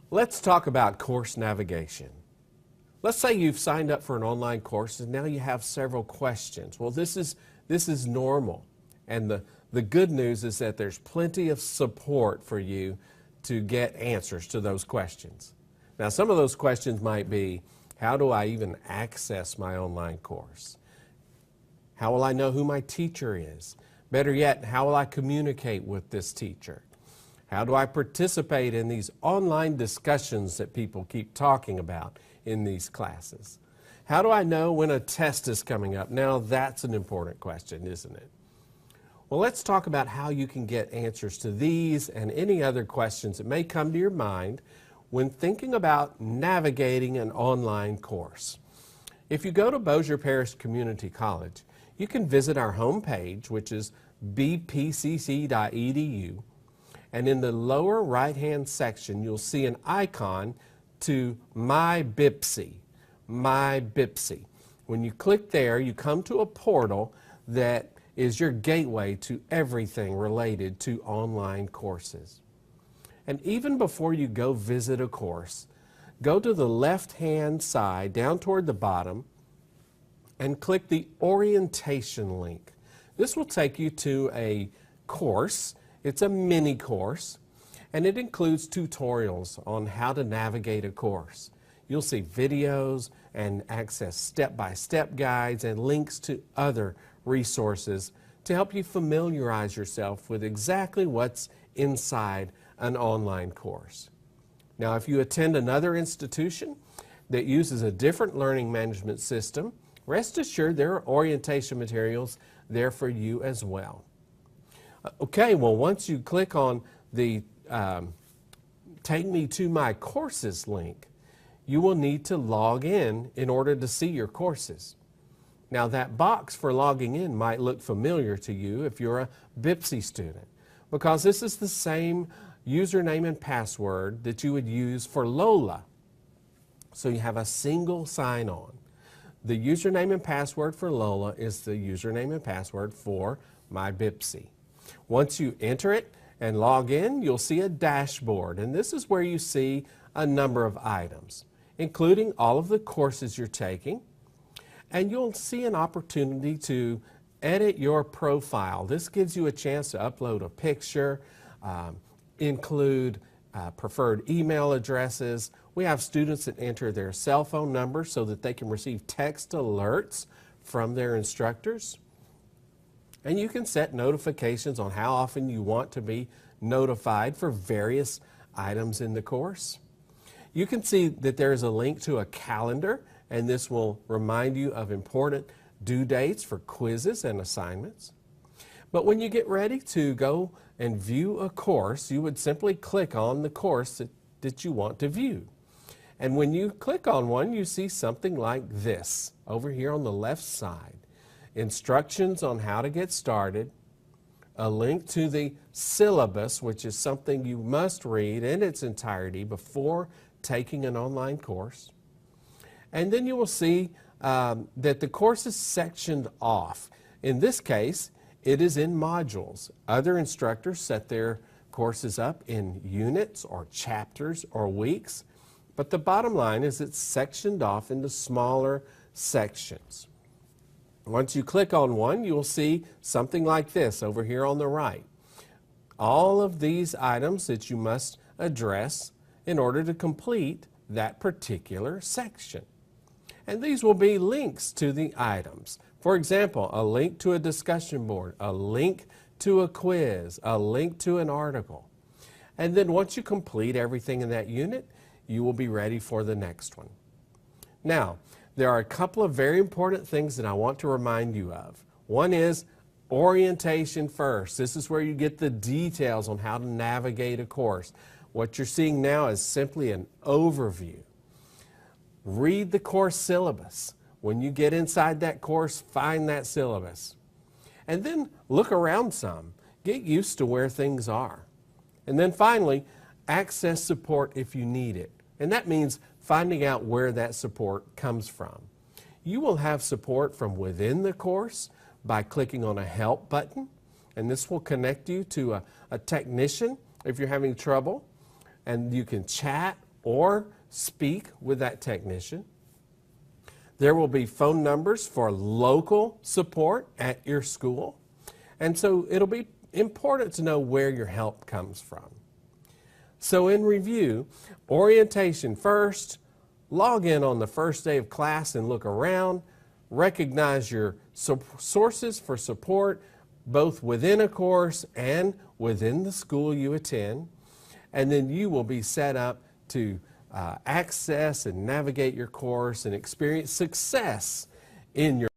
Let's talk about course navigation. Let's say you've signed up for an online course and now you have several questions. Well, this is normal. And the good news is that there's plenty of support for you to get answers to those questions. Now, some of those questions might be, how do I even access my online course? How will I know who my teacher is? Better yet, how will I communicate with this teacher? How do I participate in these online discussions that people keep talking about in these classes? How do I know when a test is coming up? Now, that's an important question, isn't it? Well, let's talk about how you can get answers to these and any other questions that may come to your mind when thinking about navigating an online course. If you go to Bossier Parish Community College, you can visit our homepage, which is bpcc.edu, and in the lower right-hand section, you'll see an icon to My BPC. My BPC. When you click there, you come to a portal that is your gateway to everything related to online courses. And even before you go visit a course, go to the left-hand side, down toward the bottom, and click the orientation link. This will take you to a course. It's a mini course, and it includes tutorials on how to navigate a course. You'll see videos and access step-by-step guides and links to other resources to help you familiarize yourself with exactly what's inside an online course. Now, if you attend another institution that uses a different learning management system, rest assured there are orientation materials there for you as well. Okay, well, once you click on the Take Me to My Courses link, you will need to log in order to see your courses. Now, that box for logging in might look familiar to you if you're a BPC student, because this is the same username and password that you would use for Lola. So you have a single sign-on. The username and password for Lola is the username and password for My BPC. Once you enter it and log in, you'll see a dashboard, and this is where you see a number of items, including all of the courses you're taking, and you'll see an opportunity to edit your profile. This gives you a chance to upload a picture, include preferred email addresses. We have students that enter their cell phone number so that they can receive text alerts from their instructors. And you can set notifications on how often you want to be notified for various items in the course. You can see that there is a link to a calendar, and this will remind you of important due dates for quizzes and assignments. But when you get ready to go and view a course, you would simply click on the course that you want to view. And when you click on one, you see something like this over here on the left side. Instructions on how to get started, a link to the syllabus, which is something you must read in its entirety before taking an online course. And then you will see that the course is sectioned off. In this case, it is in modules. Other instructors set their courses up in units or chapters or weeks, but the bottom line is it's sectioned off into smaller sections. Once you click on one, you will see something like this over here on the right. All of these items that you must address in order to complete that particular section. And these will be links to the items. For example, a link to a discussion board, a link to a quiz, a link to an article. And then once you complete everything in that unit, you will be ready for the next one. Now, there are a couple of very important things that I want to remind you of. One is orientation first. This is where you get the details on how to navigate a course. What you're seeing now is simply an overview. Read the course syllabus. When you get inside that course, find that syllabus. And then look around some. Get used to where things are. And then finally, access support if you need it. And that means finding out where that support comes from. You will have support from within the course by clicking on a help button, and this will connect you to a technician if you're having trouble, and you can chat or speak with that technician. There will be phone numbers for local support at your school, and so it'll be important to know where your help comes from. So in review, orientation first, log in on the first day of class and look around, recognize your sources for support both within a course and within the school you attend, and then you will be set up to access and navigate your course and experience success in your